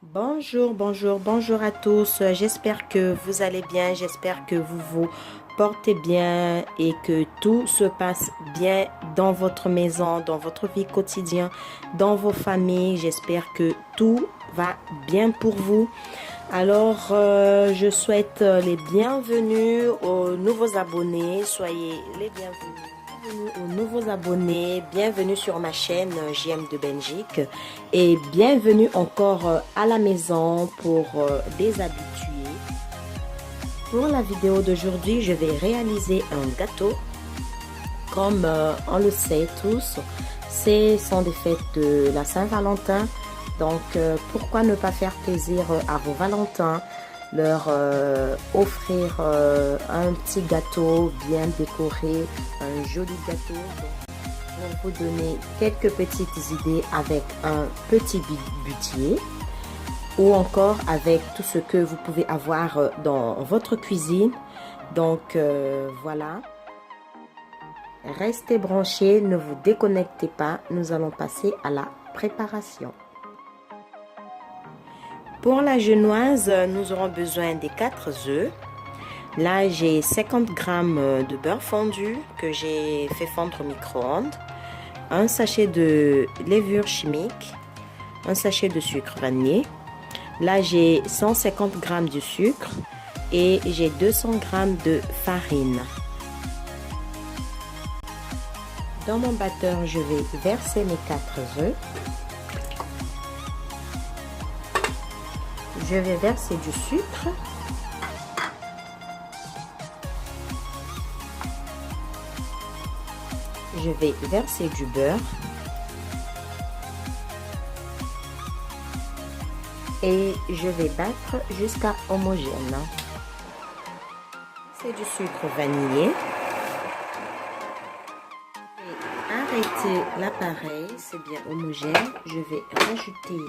Bonjour, bonjour, bonjour à tous. J'espère que vous allez bien. J'espère que vous vous portez bien et que tout se passe bien dans votre maison, dans votre vie quotidienne, dans vos familles. J'espère que tout va bien pour vous. Alors, je souhaite les bienvenus aux nouveaux abonnés. Soyez les bienvenus. Bienvenue aux nouveaux abonnés, bienvenue sur ma chaîne JM de Belgique et bienvenue encore à la maison pour des habitués. Pour la vidéo d'aujourd'hui, je vais réaliser un gâteau. Comme on le sait tous, ce sont des fêtes de la Saint-Valentin. Donc, pourquoi ne pas faire plaisir à vos Valentins, leur offrir un petit gâteau bien décoré, un joli gâteau. Pour vous donner quelques petites idées avec un petit butier ou encore avec tout ce que vous pouvez avoir dans votre cuisine. Donc, voilà. Restez branchés, ne vous déconnectez pas. Nous allons passer à la préparation. Pour la genoise, nous aurons besoin des 4 œufs. Là, j'ai 50 g de beurre fondu que j'ai fait fondre au micro-ondes, un sachet de levure chimique, un sachet de sucre vanillé. Là, j'ai 150 g de sucre et j'ai 200 g de farine. Dans mon batteur, je vais verser mes 4 œufs. Je vais verser du sucre. Je vais verser du beurre. Et je vais battre jusqu'à homogène. C'est du sucre vanillé. Et arrêter l'appareil, c'est bien homogène. Je vais rajouter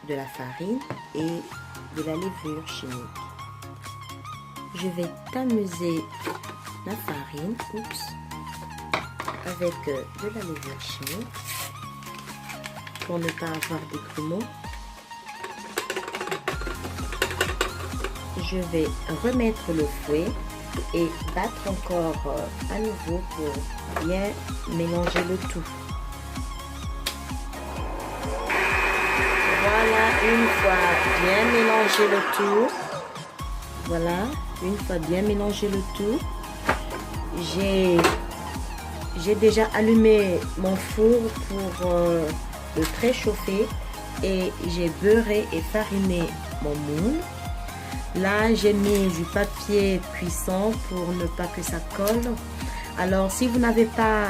de la farine et de la levure chimique. Je vais tamuser la farine avec de la levure chimique pour ne pas avoir de grumeaux. Je vais remettre le fouet et battre encore à nouveau pour bien mélanger le tout. Voilà, une fois bien mélangé le tout, voilà, une fois bien mélangé le tout, j'ai déjà allumé mon four pour le préchauffer et j'ai beurré et fariné mon moule. Là, j'ai mis du papier cuisson pour ne pas que ça colle. Alors, si vous n'avez pas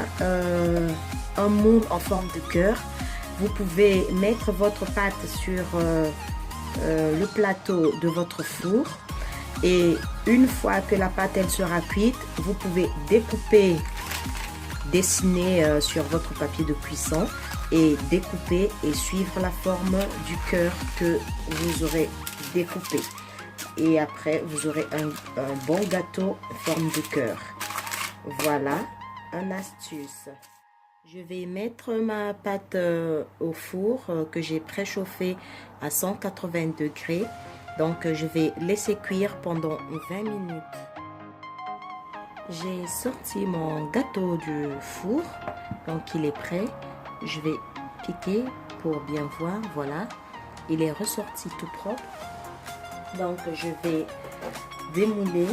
un moule en forme de cœur, vous pouvez mettre votre pâte sur le plateau de votre four. Et une fois que la pâte elle sera cuite, vous pouvez découper, dessiner sur votre papier de cuisson et découper et suivre la forme du cœur que vous aurez découpé. Et après, vous aurez un bon gâteau en forme de cœur. Voilà, une astuce. Je vais mettre ma pâte au four que j'ai préchauffé à 180 degrés. Donc, je vais laisser cuire pendant 20 minutes. J'ai sorti mon gâteau du four. Donc, il est prêt. Je vais piquer pour bien voir. Voilà, il est ressorti tout propre. Donc, je vais démouler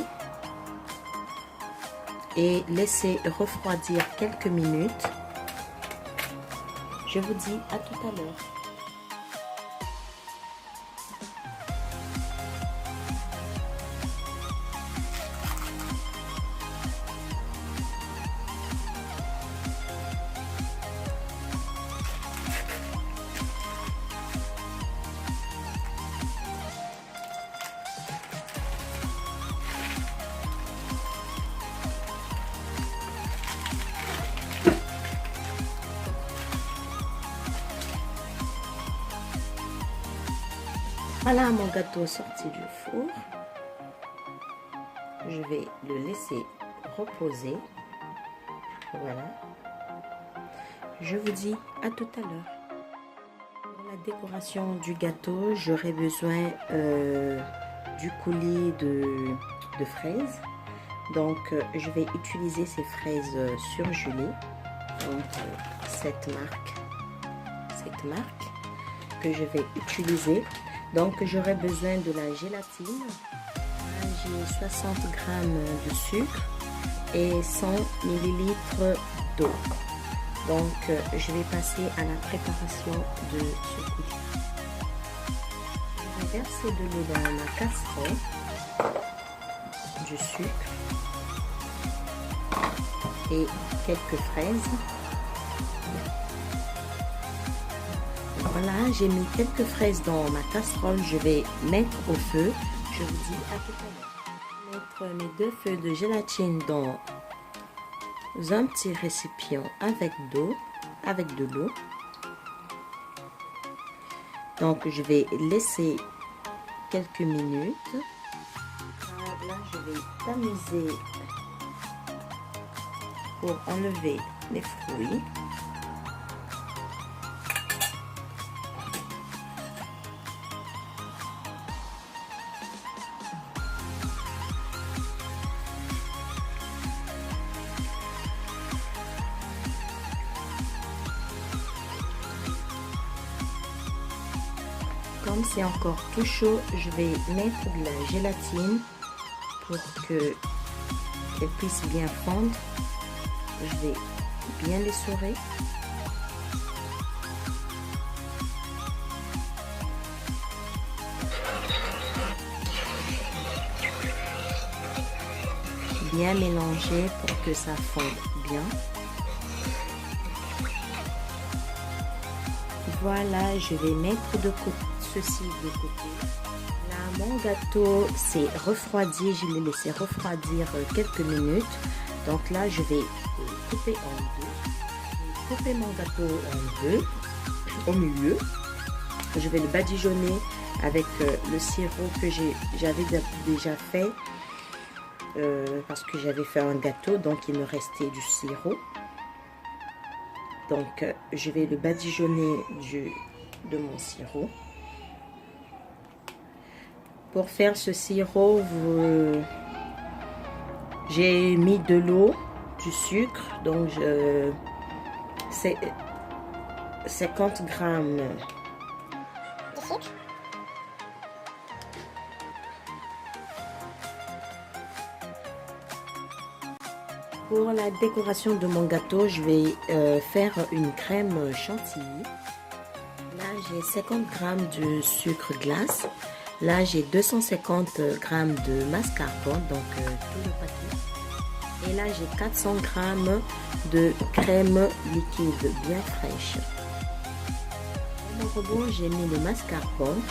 et laisser refroidir quelques minutes. Je vous dis à tout à l'heure. Voilà mon gâteau sorti du four. Je vais le laisser reposer. Voilà. Je vous dis à tout à l'heure. La décoration du gâteau, j'aurai besoin du coulis de fraises. Donc, je vais utiliser ces fraises surgelées. Donc, cette marque que je vais utiliser. Donc, j'aurai besoin de la gélatine. J'ai 60 g de sucre et 100 ml d'eau. Donc, je vais passer à la préparation de ce coulis. Je vais verser de l'eau dans ma casserole, du sucre et quelques fraises. Voilà, j'ai mis quelques fraises dans ma casserole. Je vais mettre au feu. Je vous dis à tout à l'heure. Mettre mes 2 feuilles de gélatine dans un petit récipient avec de l'eau. Donc, je vais laisser quelques minutes. Là, je vais tamiser pour enlever les fruits. Comme c'est encore tout chaud, je vais mettre de la gélatine pour qu'elle puisse bien fondre. Je vais bien l'essorer. Bien mélanger pour que ça fonde bien. Voilà, je vais mettre ceci de côté. Là, mon gâteau s'est refroidi. Je l'ai laissé refroidir quelques minutes. Donc là, je vais couper en deux. Je vais couper mon gâteau en deux, au milieu. Je vais le badigeonner avec le sirop que j'avais déjà fait. Parce que j'avais fait un gâteau, donc il me restait du sirop. Donc, je vais le badigeonner de mon sirop. Pour faire ce sirop, j'ai mis de l'eau, du sucre, donc c'est 50 grammes de sucre. Pour la décoration de mon gâteau, je vais faire une crème chantilly. Là, j'ai 50 grammes de sucre glace. Là, j'ai 250 grammes de mascarpone, donc tout le paquet. Et là, j'ai 400 grammes de crème liquide bien fraîche. Dans mon robot, j'ai mis le mascarpone.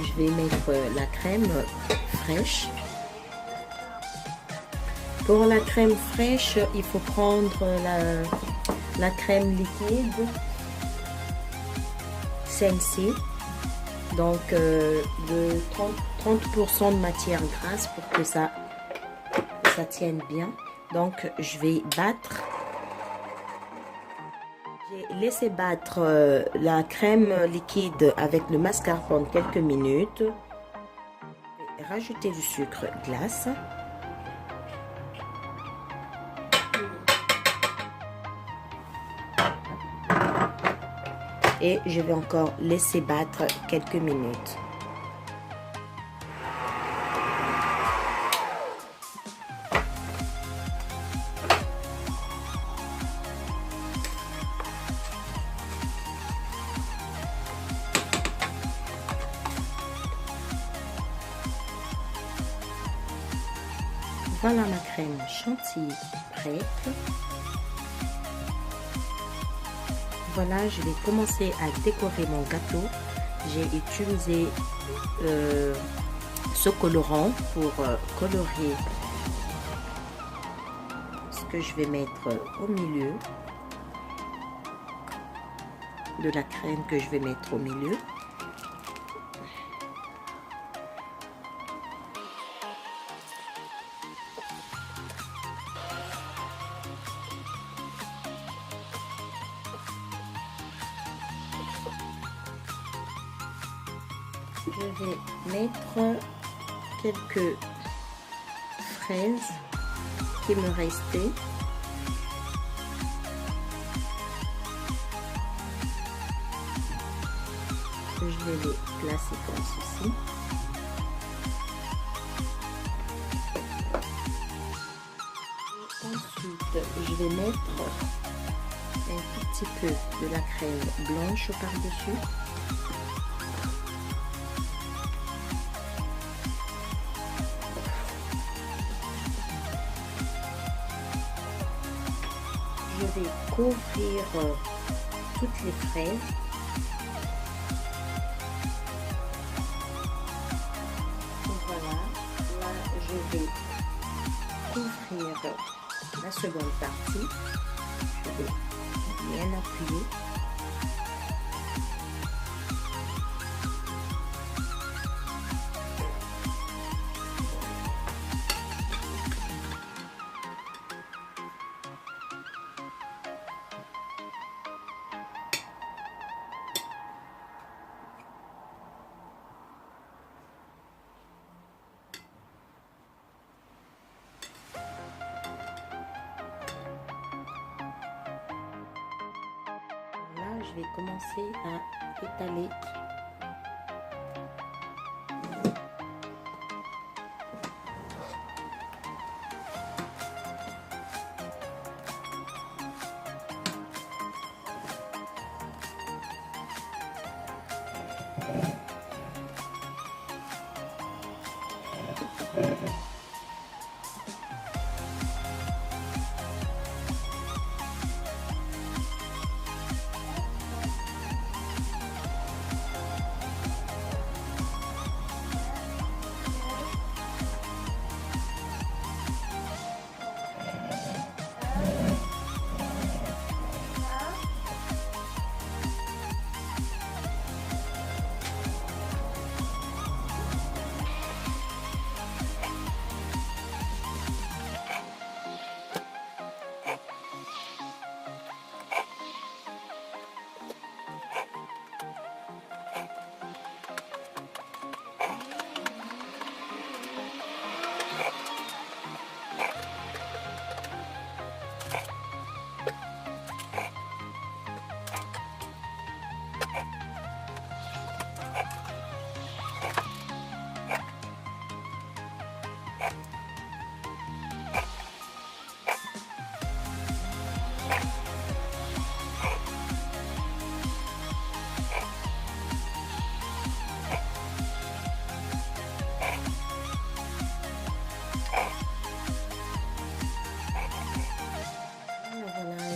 Je vais mettre la crème fraîche. Pour la crème fraîche, il faut prendre la crème liquide Sensi, donc de 30% de matière grasse pour que ça tienne bien. Donc je vais battre. J'ai laissé battre la crème liquide avec le mascarpone quelques minutes. Je vais rajouter du sucre glace. Et je vais encore laisser battre quelques minutes. Voilà ma crème chantilly prête. Voilà, je vais commencer à décorer mon gâteau. J'ai utilisé ce colorant pour colorer ce que je vais mettre au milieu de la crème que je vais mettre au milieu. Je vais mettre quelques fraises qui me restaient. Je vais les placer comme ceci. Ensuite, je vais mettre un tout petit peu de la crème blanche par-dessus. Je vais couvrir toutes les fraises. Voilà, là je vais couvrir la seconde partie. Je vais bien appuyer. Là, je vais commencer à étaler.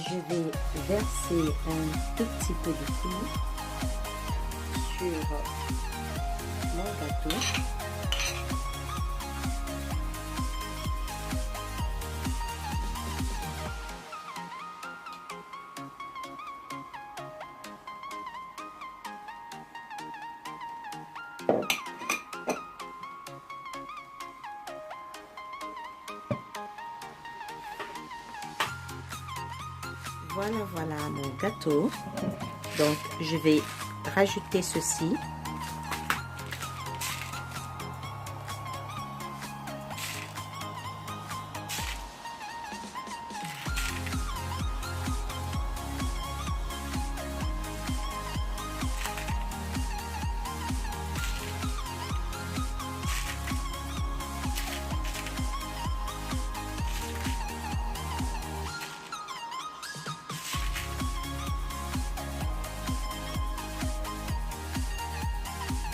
Je vais verser un tout petit peu de coulis sur mon gâteau. Voilà mon gâteau. Donc je vais rajouter ceci.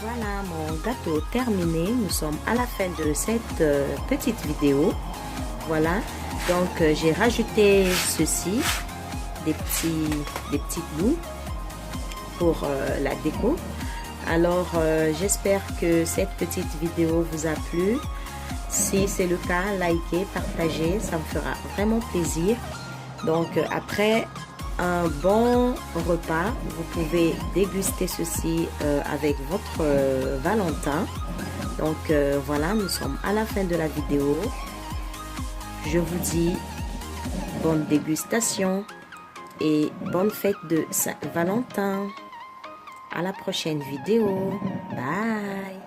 Voilà mon gâteau terminé. Nous sommes à la fin de cette petite vidéo. Voilà, donc j'ai rajouté ceci, des petits bouts pour la déco. Alors j'espère que cette petite vidéo vous a plu. Si c'est le cas, likez, partagez, ça me fera vraiment plaisir. Donc après un bon repas, vous pouvez déguster ceci avec votre Valentin. Donc voilà, nous sommes à la fin de la vidéo. Je vous dis bonne dégustation et bonne fête de Saint-Valentin. À la prochaine vidéo. Bye.